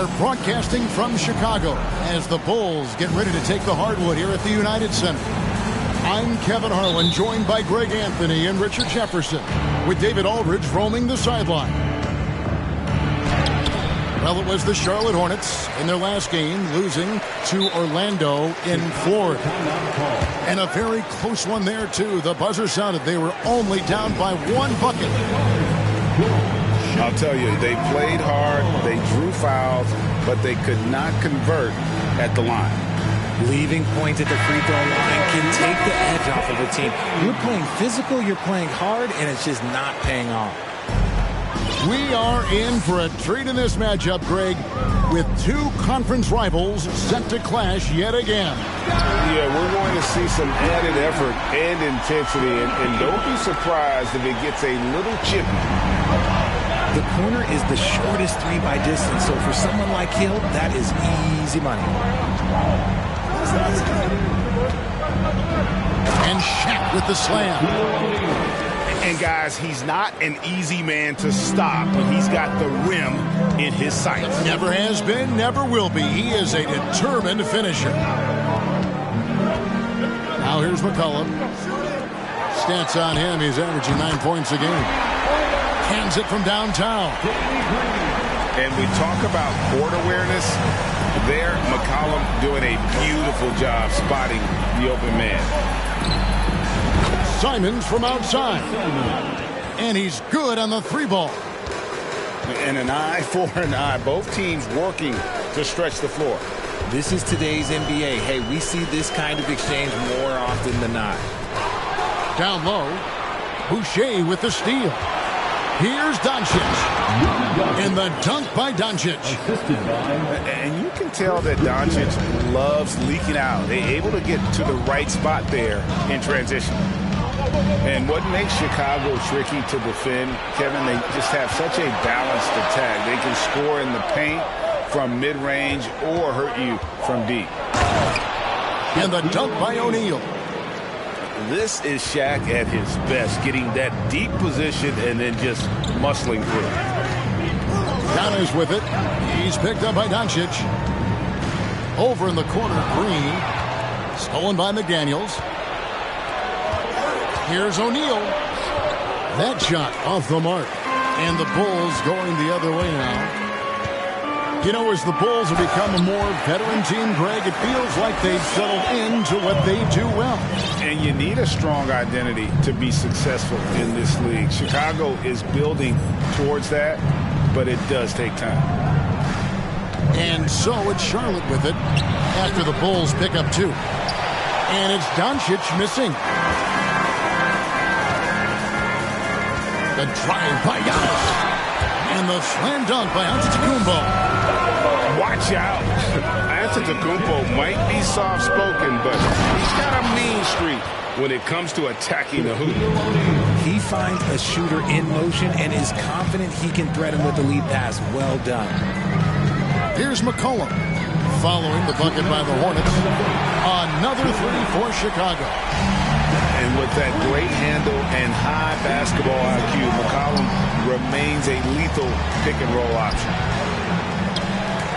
We're broadcasting from Chicago as the Bulls get ready to take the hardwood here at the United Center. I'm Kevin Harlan, joined by Greg Anthony and Richard Jefferson, with David Aldridge roaming the sideline. Well, it was the Charlotte Hornets in their last game, losing to Orlando in Florida. And a very close one there, too. The buzzer sounded. They were only down by one bucket. I'll tell you, they played hard, they drew fouls, but they could not convert at the line. Leaving points at the free throw line can take the edge off of a team. You're playing physical, you're playing hard, and it's just not paying off. We are in for a treat in this matchup, Greg, with two conference rivals set to clash yet again. Yeah, we're going to see some added effort and intensity, and don't be surprised if it gets a little chippy. The corner is the shortest three by distance, so for someone like Hill, that is easy money. And Shaq with the slam. And guys, he's not an easy man to stop, but he's got the rim in his sights. Never has been, never will be. He is a determined finisher. Now here's McCollum. Stats on him, he's averaging 9 points a game. Hands it from downtown. And we talk about court awareness. There, McCollum doing a beautiful job spotting the open man. Simons from outside. And he's good on the three ball. And an eye for an eye. Both teams working to stretch the floor. This is today's NBA. Hey, we see this kind of exchange more often than not. Down low, Boucher with the steal. Here's Doncic. And the dunk by Doncic. And you can tell that Doncic loves leaking out. They're able to get to the right spot there in transition. And what makes Chicago tricky to defend, Kevin, they just have such a balanced attack. They can score in the paint from mid-range or hurt you from deep. And the dunk by O'Neal. This is Shaq at his best, getting that deep position and then just muscling through. Giannis with it. He's picked up by Doncic. Over in the corner, Green. Stolen by McDaniels. Here's O'Neal. That shot off the mark. And the Bulls going the other way now. You know, as the Bulls have become a more veteran team, Greg, it feels like they've settled into what they do well. And you need a strong identity to be successful in this league. Chicago is building towards that, but it does take time. And so it's Charlotte with it after the Bulls pick up two. And it's Doncic missing. The drive by Giannis. And the slam dunk by Antetokounmpo. Watch out. Antetokounmpo might be soft-spoken, but he's got a mean streak when it comes to attacking the hoop. He finds a shooter in motion and is confident he can threat him with the lead pass. Well done. Here's McCollum following the bucket by the Hornets. Another three for Chicago. And with that great handle and high basketball IQ, McCollum remains a lethal pick-and-roll option.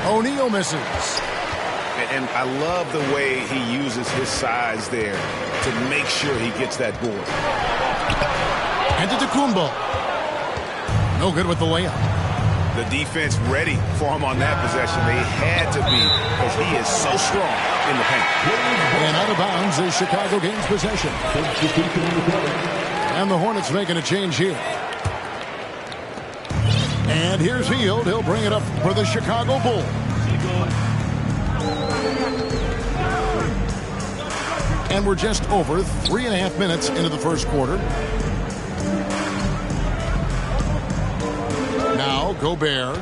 O'Neal misses. And I love the way he uses his size there to make sure he gets that board. Antetokounmpo. No good with the layup. The defense ready for him on that possession. They had to be because he is so strong in the paint. And out of bounds as Chicago gains possession. And the Hornets making a change here. And here's Hield. He'll bring it up for the Chicago Bulls. And we're just over 3.5 minutes into the first quarter. Now Gobert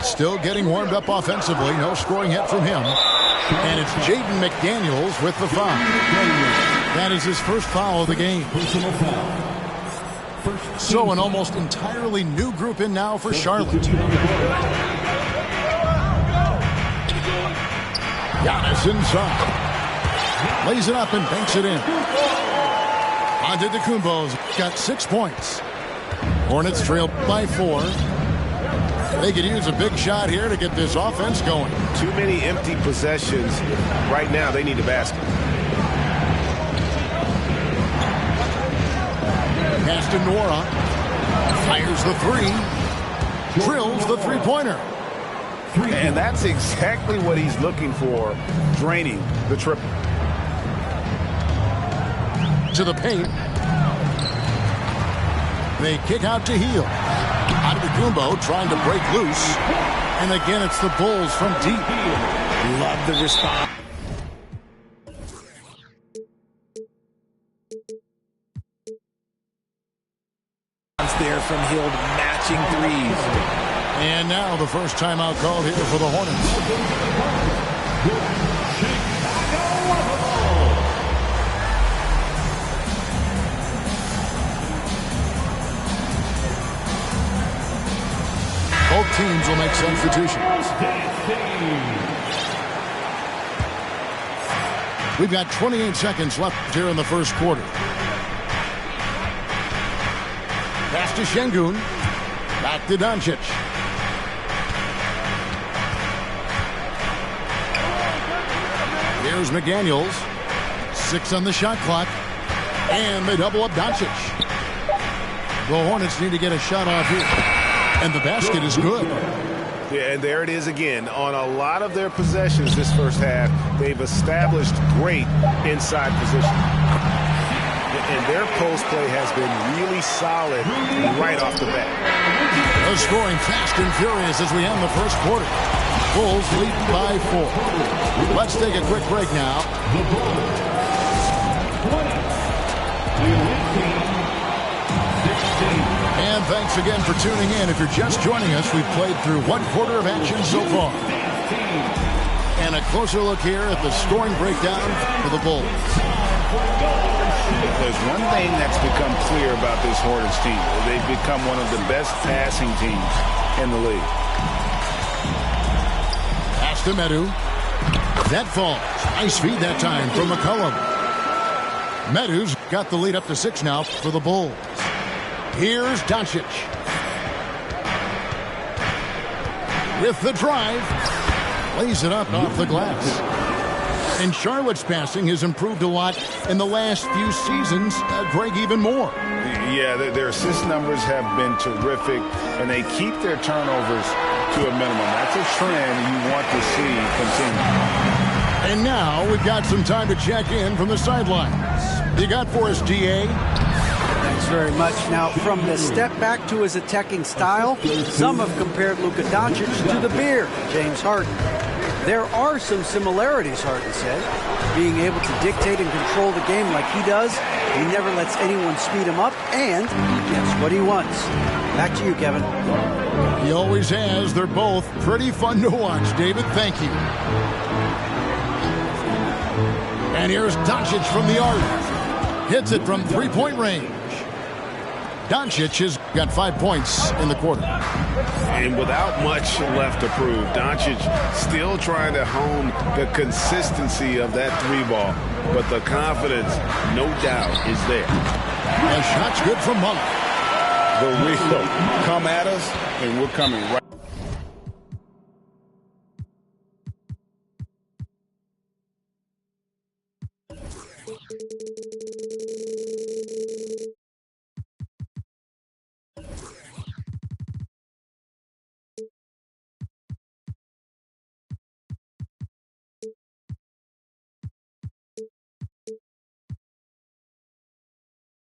still getting warmed up offensively. No scoring hit from him. And it's Jaden McDaniels with the foul. That is his first foul of the game. So an almost entirely new group in now for Charlotte. Giannis inside. Lays it up and banks it in. Antetokounmpo's got 6 points. Hornets trail by 4. They could use a big shot here to get this offense going. Too many empty possessions. Right now, they need a basket. Pass to Nora. Fires the three. Drills the three-pointer. And that's exactly what he's looking for, draining the triple. To the paint. They kick out to Hield. Antetokounmpo trying to break loose. And again, it's the Bulls from deep. Love the response. There from Hield, matching threes. And now the first timeout called here for the Hornets. Both teams will make substitutions. We've got 28 seconds left here in the first quarter. Pass to Şengün. Back to Doncic. Here's McDaniels. 6 on the shot clock. And they double up Doncic. The Hornets need to get a shot off here. And the basket is good. Yeah, and there it is again. On a lot of their possessions this first half, they've established great inside position. And their post play has been really solid right off the bat. They're scoring fast and furious as we end the first quarter. Bulls lead by 4. Let's take a quick break now. And thanks again for tuning in. If you're just joining us, we've played through 1 quarter of action so far. And a closer look here at the scoring breakdown for the Bulls. There's one thing that's become clear about this Hornets team. They've become one of the best passing teams in the league. Pass to Medu. That falls. Nice feed that time from McCollum. Medu's got the lead up to 6 now for the Bulls. Here's Doncic. With the drive. Lays it up off the glass. And Charlotte's passing has improved a lot in the last few seasons. Greg, even more. Yeah, their assist numbers have been terrific, and they keep their turnovers to a minimum. That's a trend you want to see continue. And now we've got some time to check in from the sidelines. You got for us, D.A.? Thanks very much. Now, from the step back to his attacking style, some have compared Luka Doncic to the Beard, James Harden. There are some similarities, Harden said. Being able to dictate and control the game like he does, he never lets anyone speed him up, and he gets what he wants. Back to you, Kevin. He always has. They're both pretty fun to watch, David. Thank you. And here's Doncic from the arc. Hits it from three-point range. Doncic has got 5 points in the quarter. And without much left to prove, Doncic still trying to hone the consistency of that three ball. But the confidence, no doubt, is there. The shot's good from Monk. The real come at us, and we're coming right.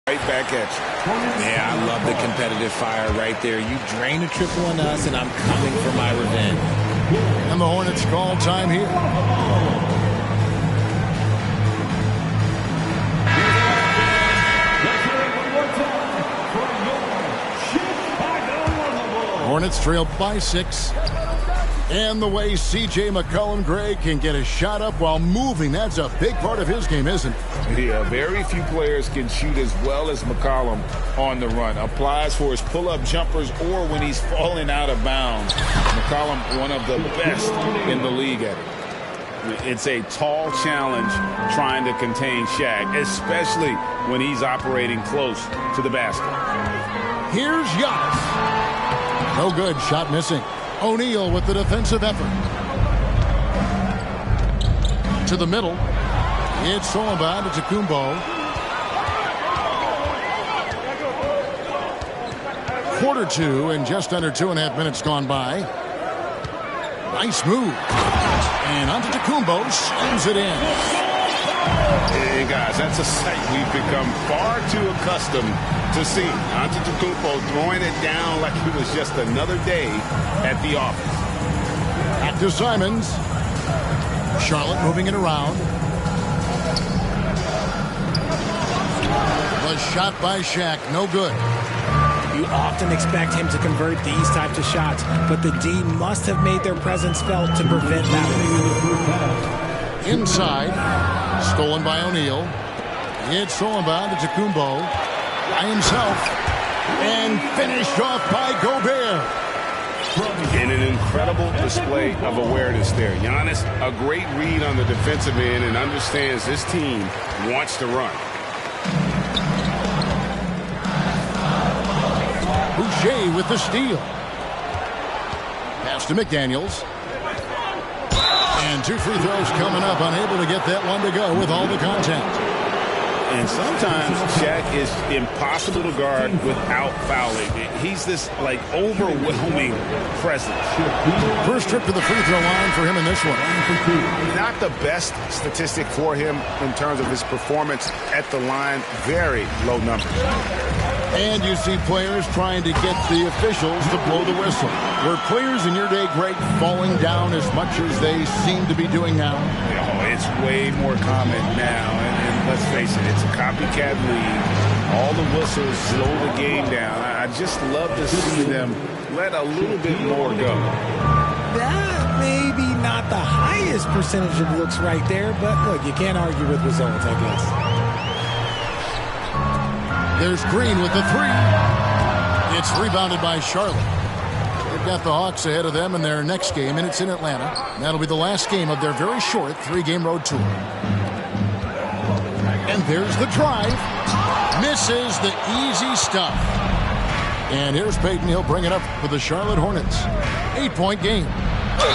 Right back at you. Yeah, I love the competitive fire right there. You drain a triple on us, and I'm coming for my revenge. And the Hornets call time here. Hornets trail by 6. And the way C.J. McCollum, Greg, can get a shot up while moving, that's a big part of his game, isn't it? Yeah, very few players can shoot as well as McCollum on the run. Applies for his pull-up jumpers or when he's falling out of bounds. McCollum, one of the best in the league at it. It's a tall challenge trying to contain Shaq, especially when he's operating close to the basket. Here's Giannis. No good. Shot missing. O'Neal with the defensive effort. To the middle. It's Solomon to Kumbo. Quarter 2 and just under 2.5 minutes gone by. Nice move. And onto Kumbo. Slams it in. Hey, guys, that's a sight we've become far too accustomed to seeing. Antetokounmpo throwing it down like it was just another day at the office. Back to Simons. Charlotte moving it around. The shot by Shaq, no good. You often expect him to convert these types of shots, but the D must have made their presence felt to prevent that. Inside, stolen by O'Neal. It's stolen by Kumbo by himself, and finished off by Gobert. And an incredible display of awareness there. Giannis, a great read on the defensive end and understands this team wants to run. Boucher with the steal. Pass to McDaniels. And 2 free throws coming up, unable to get that one to go with all the contact. And sometimes Shaq is impossible to guard without fouling. He's this, like, overwhelming presence. First trip to the free throw line for him in this one. Not the best statistic for him in terms of his performance at the line. Very low numbers. And you see players trying to get the officials to blow the whistle. Were players in your day, Greg, falling down as much as they seem to be doing now? Oh, it's way more common now. And let's face it, it's a copycat league. All the whistles slow the game down. I just love to see them let a little bit more go. That may be not the highest percentage of looks right there, but look, you can't argue with results, I guess. There's Green with the 3. It's rebounded by Charlotte. They've got the Hawks ahead of them in their next game, and it's in Atlanta. That'll be the last game of their very short 3-game road tour. And there's the drive. Misses the easy stuff. And here's Payton. He'll bring it up for the Charlotte Hornets. 8-point game.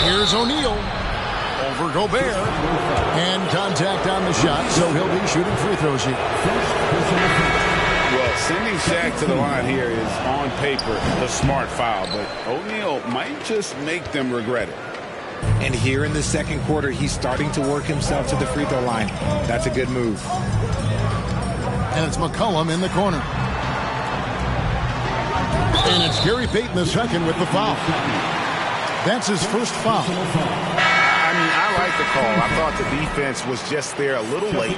Here's O'Neal. Over Gobert. And contact on the shot, so he'll be shooting free throws here. Well, sending Shaq to the line here is, on paper, the smart foul. But O'Neal might just make them regret it. And here in the second quarter, he's starting to work himself to the free throw line. That's a good move. And it's McCollum in the corner. And it's Gary Payton II with the foul. That's his first foul. I mean, I like the call. I thought the defense was just there a little late.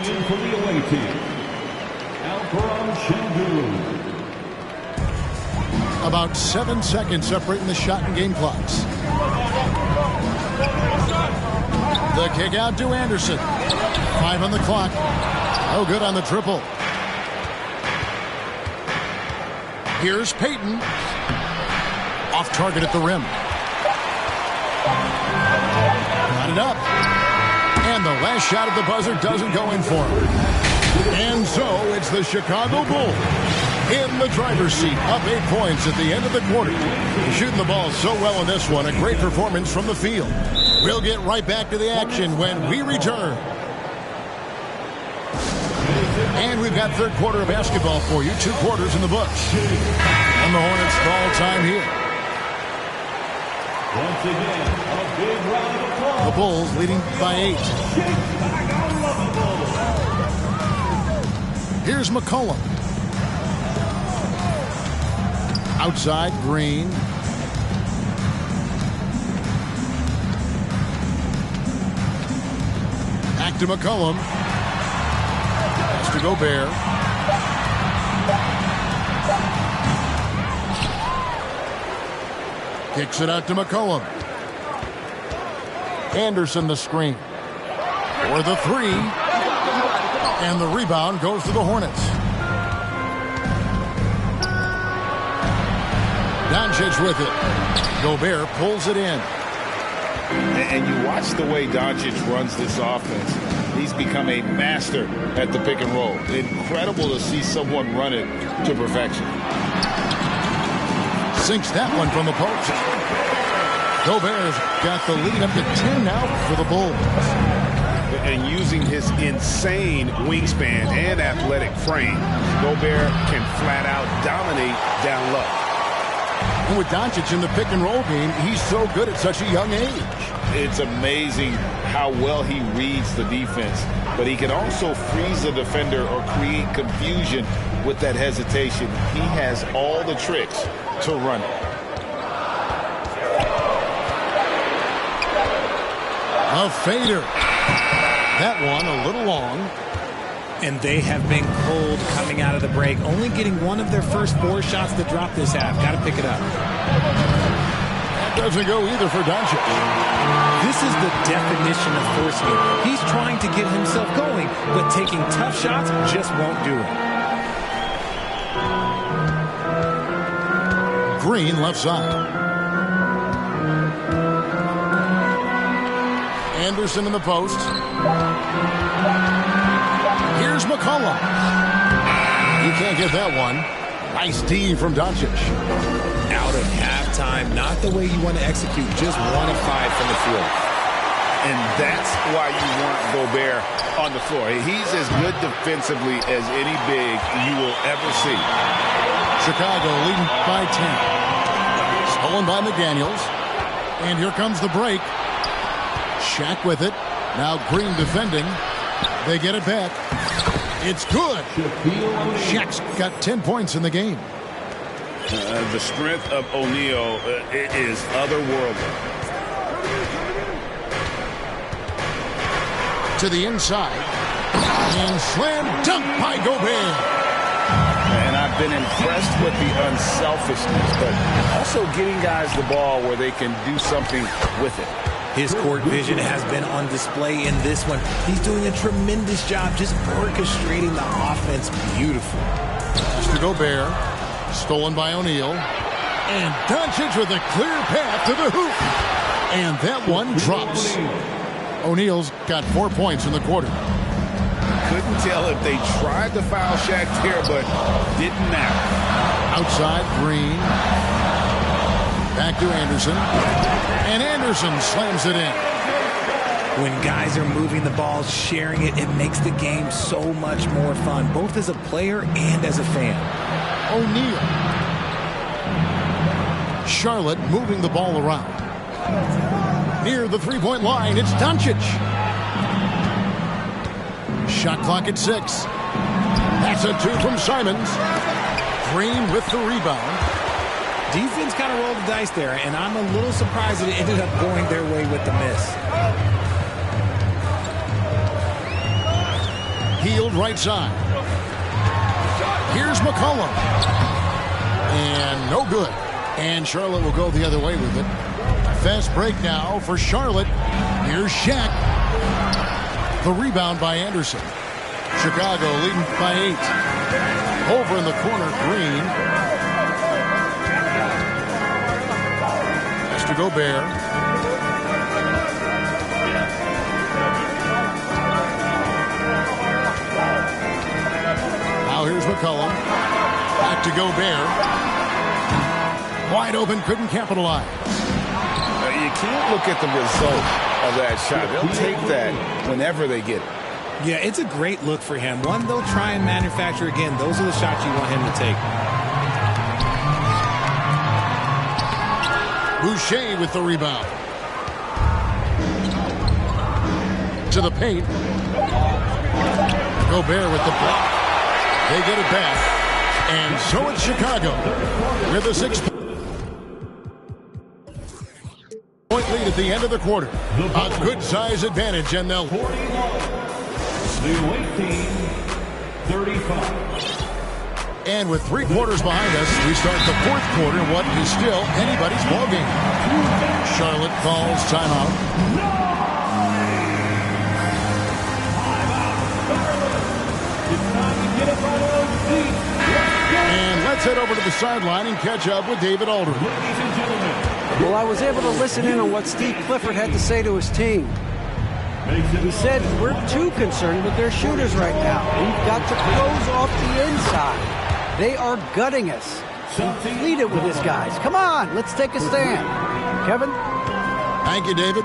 About 7 seconds separating the shot and game clocks. The kick out to Anderson. 5 on the clock. No good on the triple. Here's Payton. Off target at the rim. Got it up. And the last shot at the buzzer doesn't go in for him. And so it's the Chicago Bulls in the driver's seat, up 8 points at the end of the quarter. Shooting the ball so well in this one. A great performance from the field. We'll get right back to the action when we return. And we've got third quarter of basketball for you. 2 quarters in the books. And the Hornets ball time here. Once again, a big round of applause. The Bulls leading by 8. Here's McCollum. Outside, Green. Back to McCollum. Pass to Gobert. Kicks it out to McCollum. Anderson the screen. For the 3. And the rebound goes to the Hornets. Doncic with it. Gobert pulls it in. And you watch the way Doncic runs this offense. He's become a master at the pick and roll. Incredible to see someone run it to perfection. Sinks that one from the post. Gobert's got the lead up to 10 now for the Bulls. And using his insane wingspan and athletic frame, Gobert can flat out dominate down low. And with Doncic in the pick and roll game, he's so good at such a young age. It's amazing how well he reads the defense, but he can also freeze the defender or create confusion with that hesitation. He has all the tricks to run it. A fader. That one a little long. And they have been cold coming out of the break, only getting one of their first 4 shots to drop this half. Got to pick it up. That doesn't go either for Doncic. This is the definition of forcing it. He's trying to get himself going, but taking tough shots just won't do it. Green left side. Anderson in the post. Here's McCollum. You can't get that one. Nice D from Doncic. Out of halftime, not the way you want to execute, just 1 of 5 from the field. And that's why you want Gobert on the floor. He's as good defensively as any big you will ever see. Chicago leading by 10. Stolen by McDaniels. And here comes the break. Shaq with it. Now Green defending. They get it back. It's good. Shaq's got 10 points in the game. The strength of O'Neal is otherworldly. To the inside. And slam dunk by Gobert. And I've been impressed with the unselfishness, but also getting guys the ball where they can do something with it. His court vision has been on display in this one. He's doing a tremendous job just orchestrating the offense beautifully. Pass to Gobert. Stolen by O'Neal. And Doncic with a clear path to the hoop. And that one drops. O'Neal's got 4 points in the quarter. Couldn't tell if they tried to foul Shaq there, but didn't matter. Outside, Green. Back to Anderson. And Anderson slams it in. When guys are moving the ball, sharing it, it makes the game so much more fun, both as a player and as a fan. O'Neal. Charlotte moving the ball around. Near the three-point line, it's Doncic. Shot clock at 6. That's a 2 from Simons. Green with the rebound. Defense kind of rolled the dice there, and I'm a little surprised that it ended up going their way with the miss. Healed right side. Here's McCollum. And no good. And Charlotte will go the other way with it. Fast break now for Charlotte. Here's Shaq. The rebound by Anderson. Chicago leading by 8. Over in the corner, Green. Pass to Gobert. Now here's McCollum. Back to Gobert. Wide open, couldn't capitalize. You can't look at the result of that shot. They'll take that whenever they get it. Yeah, it's a great look for him. One they'll try and manufacture again. Those are the shots you want him to take. Boucher with the rebound. To the paint. Gobert with the block. They get it back. And so it's Chicago with a 6-point lead at the end of the quarter. A good size advantage, and they'll... 35. And with 3 quarters behind us, we start the 4th quarter, what is still anybody's ballgame. Charlotte calls timeout. And let's head over to the sideline and catch up with David Aldridge. Well, I was able to listen in on what Steve Clifford had to say to his team. He said, we're too concerned with their shooters right now. We've got to close off the inside. They are gutting us. Lead it with his guys. Come on, let's take a stand. Kevin? Thank you, David.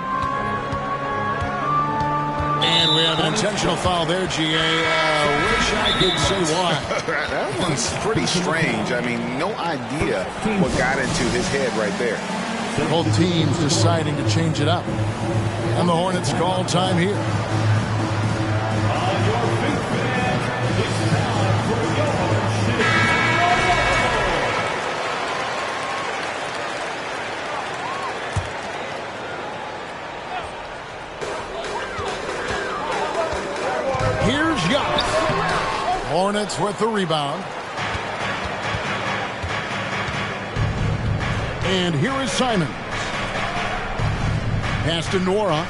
And we have an intentional foul there, GA. Wish I could say why. That one's pretty strange. I mean, no idea what got into his head right there. Both teams deciding to change it up. And the Hornets call time here. Here's Giannis. Hornets with the rebound. And here is Simon. Pass to Nora.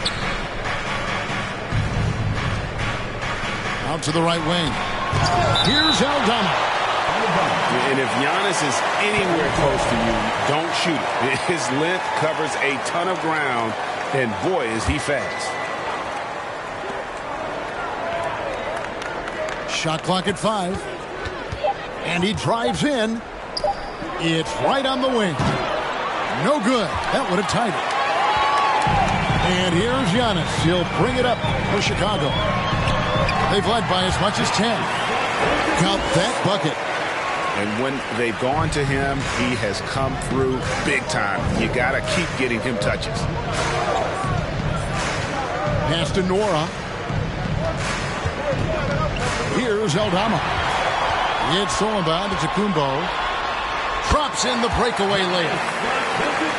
Out to the right wing. Here's Aldama. And if Giannis is anywhere close to you, don't shoot it. His length covers a ton of ground, and boy, is he fast. Shot clock at 5. And he drives in. It's right on the wing. No good. That would have tied it. And here's Giannis. He'll bring it up for Chicago. They've led by as much as 10. Count that bucket. And when they've gone to him, he has come through big time. You got to keep getting him touches. Pass to Nora. Here's Aldama. It's Solomon to Tacumbo. Drops in the breakaway layup.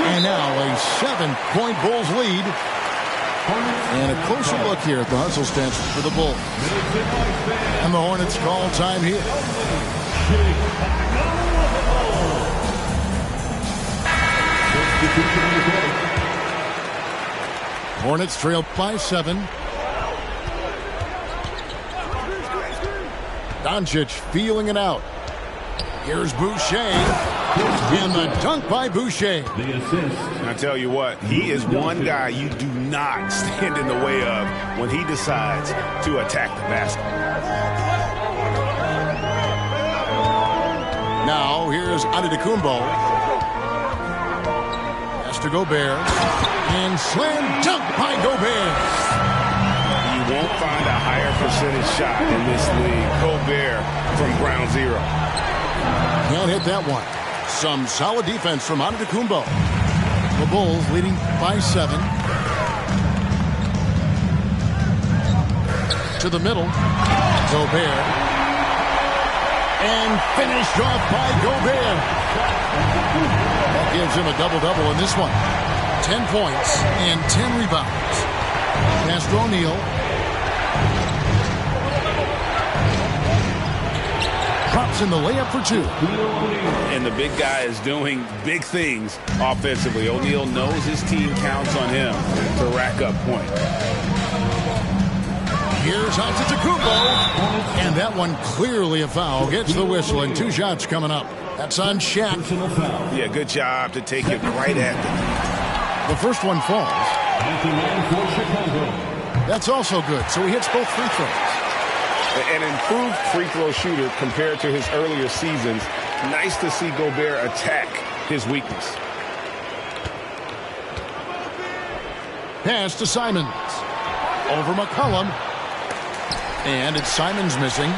And now a 7-point Bulls lead. And a closer look here at the hustle stance for the Bulls. And the Hornets call time here. Hornets trail by 7. Doncic feeling it out. Here's Boucher. And the dunk by Boucher. The assist. I tell you what, he is one guy you do not stand in the way of when he decides to attack the basket. Now here's Antetokounmpo. Pass to Gobert. And slam dunk by Gobert. You won't find a higher percentage shot in this league. Gobert from ground zero. Can't hit that one. Some solid defense from Antetokounmpo. The Bulls leading by 7. To the middle. Gobert. And finished off by Gobert. That gives him a double-double in this one. 10 points and 10 rebounds. Pass to O'Neal. Drops in the layup for 2. And the big guy is doing big things offensively. O'Neal knows his team counts on him to rack up points. Here's Antetokounmpo. And that one clearly a foul. Gets the whistle and 2 shots coming up. That's on Shaq. Yeah, good job to take it right at them. The first one falls. That's also good, so he hits both free throws. An improved free throw shooter compared to his earlier seasons. Nice to see Gobert attack his weakness. Pass to Simons. Over McCollum. And it's Simons missing.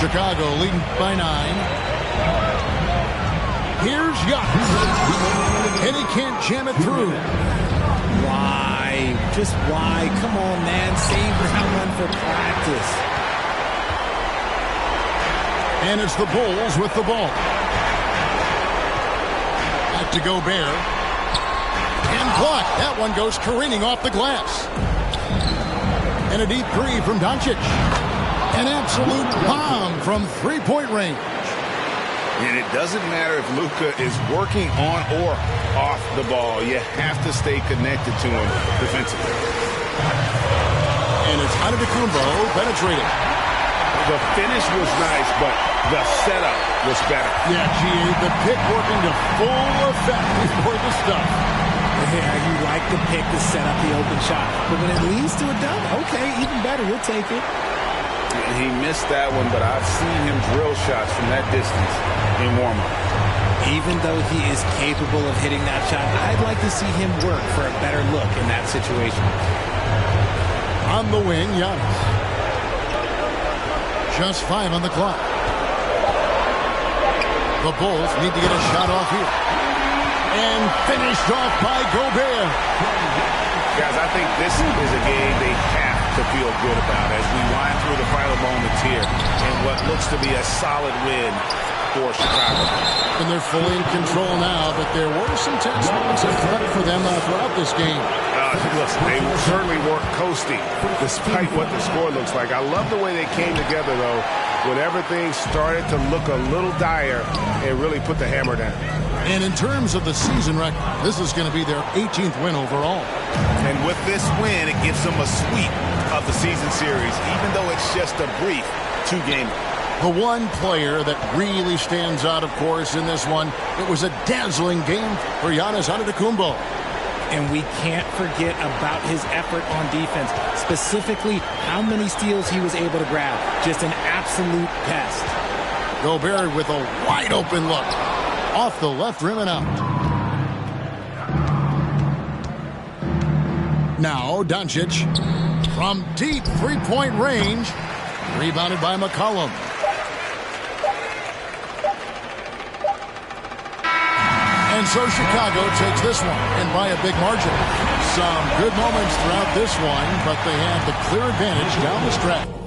Chicago leading by 9. Here's Giannis. And he can't jam it through. Why? Just why? Come on, man. Save that one for practice. And it's the Bulls with the ball. Back to Gobert. And blocked. That one goes careening off the glass. And a deep three from Doncic. An absolute bomb from three-point range. And it doesn't matter if Luka is working on or off the ball. You have to stay connected to him defensively. And it's Antetokounmpo penetrating. The finish was nice, but the setup was better. Yeah, G.A., the pick working to full effect before the stuff. Yeah, you like the pick to set up the open shot. But when it leads to a dunk, okay, even better. You'll take it. He missed that one, but I've seen him drill shots from that distance in warm-up. Even though he is capable of hitting that shot, I'd like to see him work for a better look in that situation. On the wing, Giannis. Just 5 on the clock. The Bulls need to get a shot off here. And finished off by Gobert. Guys, I think this is a game they have to feel good about as we wind through the final moments here in what looks to be a solid win for Chicago. And they're fully in control now, but there were some tense moments for them throughout this game. Listen, they certainly weren't coasting despite what the score looks like. I love the way they came together, though, when everything started to look a little dire and really put the hammer down. And in terms of the season record, this is going to be their 18th win overall. And with this win, it gives them a sweep of the season series, even though it's just a brief 2-game. The one player that really stands out, of course, in this one, it was a dazzling game for Giannis Antetokounmpo. And we can't forget about his effort on defense, specifically how many steals he was able to grab. Just an absolute pest. Gobert with a wide-open look. Off the left rim and out. Now Doncic from deep three-point range. Rebounded by McCollum. And so Chicago takes this one, and by a big margin. Some good moments throughout this one, but they had the clear advantage down the stretch.